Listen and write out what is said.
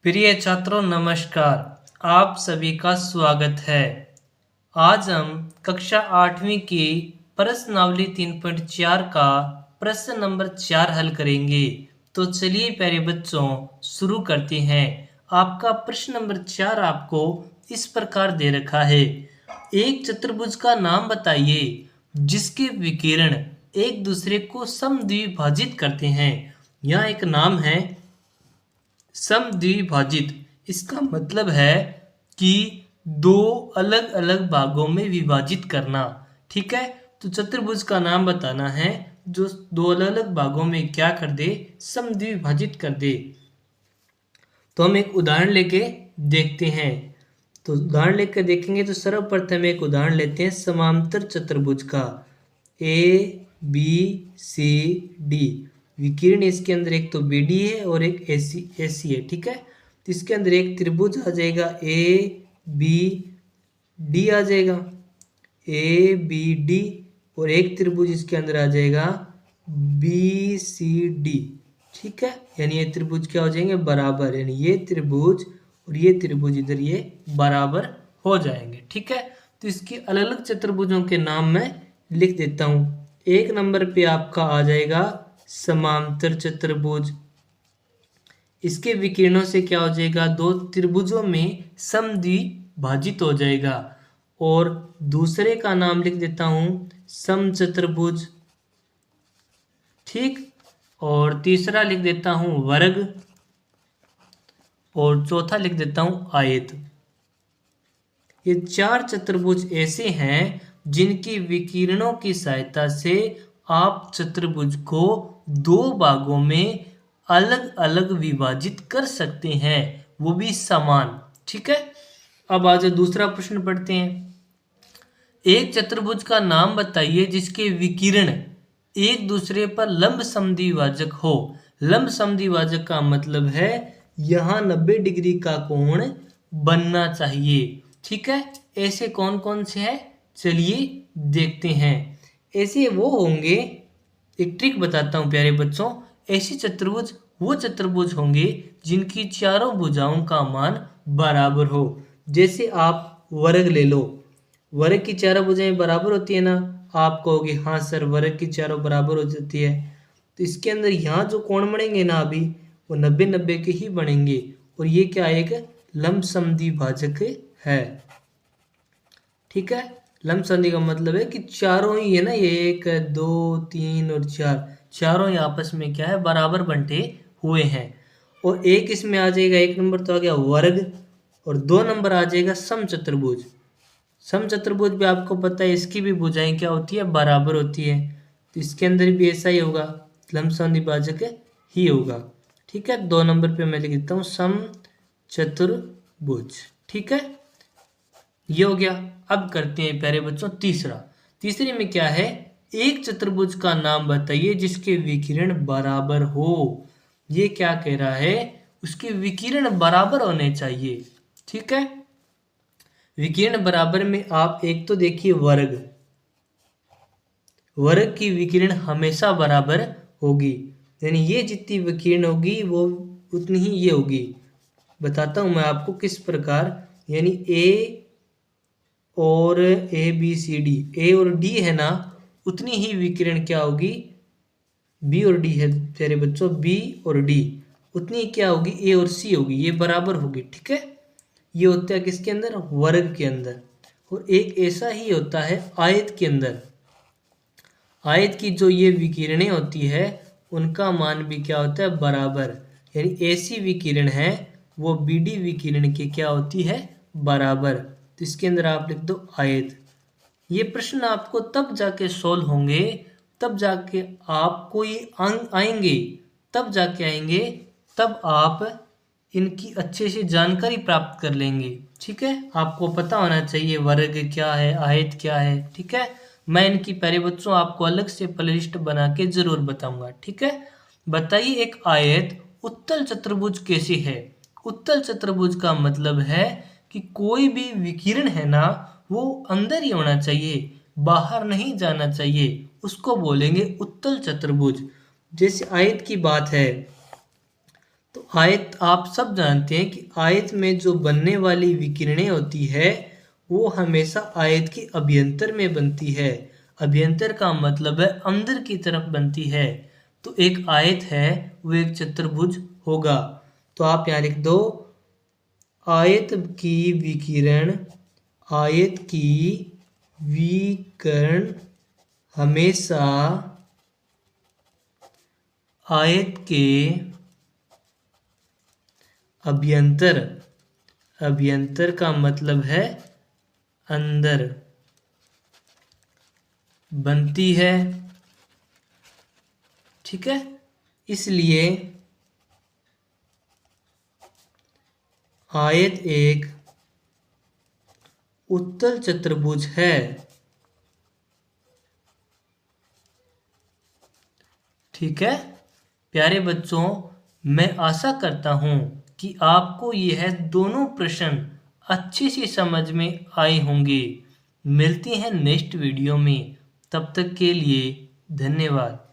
प्रिय छात्रों नमस्कार। आप सभी का स्वागत है। आज हम कक्षा 8वीं की प्रश्नावली 3.4 का प्रश्न नंबर 4 हल करेंगे। तो चलिए प्यारे बच्चों शुरू करते हैं। आपका प्रश्न नंबर 4 आपको इस प्रकार दे रखा है। एक चतुर्भुज का नाम बताइए जिसके विकिरण एक दूसरे को समद्विभाजित करते हैं। यहाँ एक नाम है समद्विभाजित। इसका मतलब है कि दो अलग अलग भागों में विभाजित करना। ठीक है, तो चतुर्भुज का नाम बताना है जो दो अलग अलग भागों में क्या कर दे, समद्विभाजित कर दे। तो हम एक उदाहरण लेके देखते हैं। तो उदाहरण लेकर देखेंगे तो सर्वप्रथम एक उदाहरण लेते हैं समांतर चतुर्भुज का। ए बी सी डी विकिरण इसके अंदर एक तो बी डी है और एक एसी है। ठीक है, तो इसके अंदर एक त्रिभुज आ जाएगा ए बी डी आ जाएगा, ए बी डी, और एक त्रिभुज इसके अंदर आ जाएगा बी सी डी। ठीक है, यानी ये त्रिभुज क्या हो जाएंगे, बराबर, यानी ये त्रिभुज और ये त्रिभुज इधर ये बराबर हो जाएंगे। ठीक है, तो इसकी अलग अलग चतुर्भुजों के नाम मैं लिख देता हूं। एक नंबर पे आपका आ जाएगा समांतर चतुर्भुज। इसके विकिरणों से क्या हो जाएगा, दो त्रिभुजों में समद्विभाजित हो जाएगा। और दूसरे का नाम लिख देता हूं समचतुर्भुज। ठीक, और तीसरा लिख देता हूं वर्ग, और चौथा लिख देता हूं आयत। ये चार चतुर्भुज ऐसे हैं जिनकी विकिरणों की सहायता से आप चतुर्भुज को दो भागों में अलग अलग विभाजित कर सकते हैं, वो भी समान। ठीक है, अब आज दूसरा प्रश्न पढ़ते हैं। एक चतुर्भुज का नाम बताइए जिसके विकिरण एक दूसरे पर लंब समद्विभाजक हो। लंब समद्विभाजक का मतलब है यहाँ 90 डिग्री का कोण बनना चाहिए। ठीक है, ऐसे कौन कौन से हैं, चलिए देखते हैं। ऐसे वो होंगे, एक ट्रिक बताता हूँ प्यारे बच्चों। ऐसे चतुर्भुज वो चतुर्भुज होंगे जिनकी चारों भुजाओं का मान बराबर हो। जैसे आप वर्ग ले लो, वर्ग की चारों भुजाएं बराबर होती है ना। आप कहोगे हाँ सर वर्ग की चारों बराबर हो जाती है। तो इसके अंदर यहाँ जो कोण बनेंगे ना अभी, वो 90-90 के ही बनेंगे। और ये क्या एक लंब समद्विभाजक है। ठीक है, लंब समद्वि का मतलब है कि चारों ही है ना, ये 1 2 3 और 4, चारों ही आपस में क्या है, बराबर बंटे हुए हैं। और एक इसमें आ जाएगा, एक नंबर तो आ गया वर्ग, और 2 नंबर आ जाएगा समचतुर्भुज। समचतुर्भुज भी आपको पता है इसकी भी भुजाएं क्या होती है, बराबर होती है। तो इसके अंदर भी ऐसा ही होगा, लंब समद्विभाजक ही होगा। ठीक है, 2 नंबर पे मैं लिख देता हूँ समचतुर्भुज। ठीक है, ये हो गया। अब करते हैं प्यारे बच्चों तीसरा। तीसरे में क्या है, एक चतुर्भुज का नाम बताइए जिसके विकिरण बराबर हो। ये क्या कह रहा है, उसके विकिरण बराबर होने चाहिए। ठीक है, विकिरण बराबर में आप एक तो देखिए वर्ग, वर्ग की विकिरण हमेशा बराबर होगी, यानी ये जितनी विकिरण होगी वो उतनी ही ये होगी। बताता हूं मैं आपको किस प्रकार, यानी ए और ए बी सी डी, ए और डी है ना, उतनी ही विकिरण क्या होगी, बी और डी है प्यारे बच्चों, बी और डी उतनी क्या होगी, ए और सी होगी, ये बराबर होगी। ठीक है, ये होता है किसके अंदर, वर्ग के अंदर। और एक ऐसा ही होता है आयत के अंदर। आयत की जो ये विकिरणें होती है उनका मान भी क्या होता है, बराबर, यानी ऐसी विकिरण है वो बी डी विकिरण की क्या होती है, बराबर। तो इसके अंदर आप लिख दो आयत। ये प्रश्न आपको तब जाके सोल्व होंगे, तब जाके आपको ये अंक आएंगे, तब जाके आएंगे, तब आप इनकी अच्छे से जानकारी प्राप्त कर लेंगे। ठीक है, आपको पता होना चाहिए वर्ग क्या है, आयत क्या है। ठीक है, मैं इनकी प्यारे बच्चों आपको अलग से प्लेलिस्ट बना के जरूर बताऊंगा। ठीक है, बताइए एक आयत उत्तल चतुर्भुज कैसी है। उत्तल चतुर्भुज का मतलब है कि कोई भी विकिरण है ना वो अंदर ही होना चाहिए, बाहर नहीं जाना चाहिए, उसको बोलेंगे उत्तल चतुर्भुज। जैसे आयत की बात है तो आयत आप सब जानते हैं कि आयत में जो बनने वाली विकिरणें होती है वो हमेशा आयत के अभ्यंतर में बनती है। अभ्यंतर का मतलब है अंदर की तरफ बनती है। तो एक आयत है वो एक चतुर्भुज होगा। तो आप यहाँ लिख दो आयत की विकिरण, आयत की विकिरण हमेशा आयत के अभ्यंतर, अभ्यंतर का मतलब है अंदर बनती है। ठीक है, इसलिए आयत एक उत्तल चतुर्भुज है। ठीक है प्यारे बच्चों, मैं आशा करता हूं कि आपको यह दोनों प्रश्न अच्छी सी समझ में आए होंगे। मिलती हैं नेक्स्ट वीडियो में, तब तक के लिए धन्यवाद।